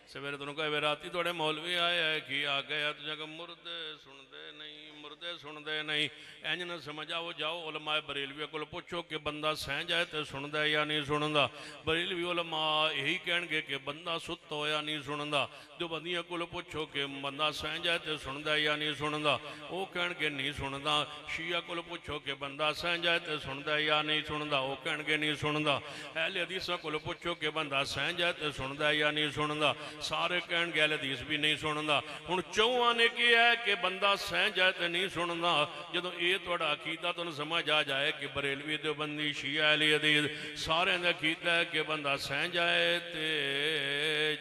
सवेरे तुम कहे राती थोड़े मौलवी आए है कि आ गया तुझे कहा मुर्दे सुनते नहीं, मुर्दे सुनते नहीं। इंज न समझ आओ, जाओ उलमाए बरेलवी को पुछो कि बंदा सह जाए तो सुनता या नहीं सुनता। बरेलवी उलमा यही कह कि बंदा सुत होया नहीं सुनता। जो बंदियों को पुछो कि बंदा सह जाए तो सुनता या नहीं सुनता, वो कह नहीं सुनता। शिया को पुछो कि बंदा सह जाए तो सुनता या नहीं सुनता, वो कह नहीं सुनता। अहले हदीसा को पुछो कि बंदा सह जाए तो सुनता या नहीं सुनता, सारे कह गए हदीस भी नहीं सुनता। हुण चौहां ने किया है कि बंदा सह जाए तो नहीं सुनता। जो ये थोड़ा अकीदा तुहानूं समझ आ जाए कि बरेलवी देवबंदी शिया अहले हदीस सारे का अकीदा है कि बंदा सह जाए तो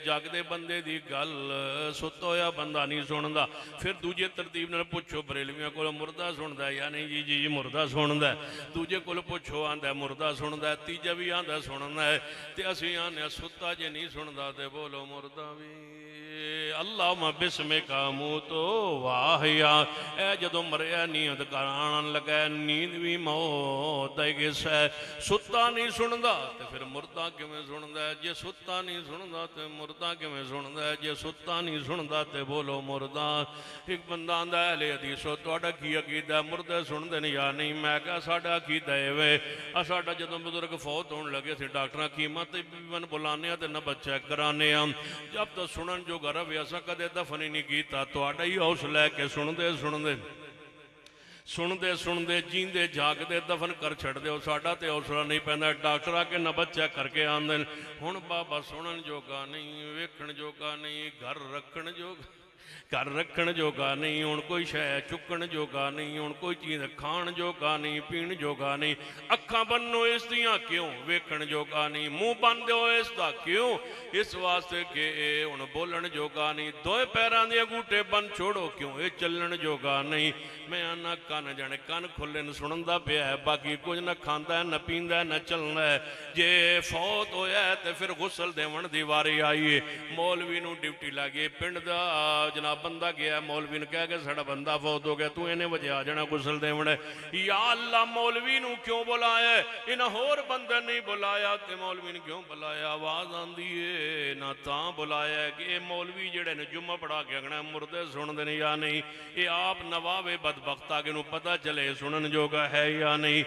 जागदे बंदे की गल सुत्ता होया बंदा नहीं सुनता। फिर दूजे तरतीब नाल पुछो बरेलवियों को मुर्दा सुनता या नहीं, जी जी मुर्दा सुनता। दूजे को पुछो आंदा मुर्दा सुनता, तीजा भी आंदा सुनना है। तो असीं आने सुत्ता जे नहीं सुनता तो बोलो मुर्दा भी। अल्लाह बिस्मे का मुँह तो वाहिया ए जदों मरिया नींद करान लगा, नींद भी मौत है। सुत्ता नहीं सुनता तो फिर मुर्दा किवें सुनदा है? जे सुत्ता नहीं सुनता तो मुर्दा किवें सुनदा है? जे सुत्ता नहीं सुनता तो बोलो मुर्दा। एक बंदा आंदा अहले हदीसो तुहाडा की अकीदा मुर्दे सुनदे ने या नहीं? मैं कहा साडा अकीदा इवें साडा जदों बुजुर्ग फौत होने लगे सी डॉक्टर कीमत बीबन बुलाने तो नबज चेक कराने जब तो सुनन जो रवे असा कदे दफन ही नहीं किया। तुहाडा ही हौसला है कि सुनते सुनते सुनते सुनते जींदे जागते दफन कर छड़ते हो। साडा तो हौसला नहीं पैंदा। डॉक्टर आके नबज चेक करके आंदे हुण बाबा सुनन जोगा नहीं, वेखण जोगा नहीं, घर रखण जोगा, घर रखण जोगा नहीं, हुण कोई शै चुकण जोगा नहीं, हुण कोई चीज़ खाण जोगा नहीं, पीण जोगा नहीं। अखां बन्नो इस दियां क्यों? वेखण जोगा नहीं। मुँह बंद हो इसका क्यों? इस वास्ते कि हुण बोलण जोगा नहीं। दोए पैरां दे अंगूठे बन छोड़ो क्यों? ये चलण जोगा नहीं। मैं आना कन जाने कन खुले न सुनता पिया है, बाकी कुछ न खांदा न पींदा न चलना है। जे फौत होया है तो फिर गुसल देवन दी वारी आई है। मौलवी नूं ड्यूटी लगी, पिंड दा जनाब बंदा गया, मौलवी ने कहा कि साड़ा बंदा फौत हो गया, तू इन्हें बजे आ जाना गुसल देवन। या अल्लाह मौलवी नूं क्यों बुलाया? इन्हें होर बंदे नहीं बुलाया तो मौलवी ने क्यों बुलाया? आवाज आंदी है ना तां बुलाया कि मौलवी जेड़े ने जुम्मा पढ़ा के आखना मुर्दे सुनदे ने या नहीं। ये आप नवावे बदबख्ता के नूं पता चले सुनन जोगा है या नहीं।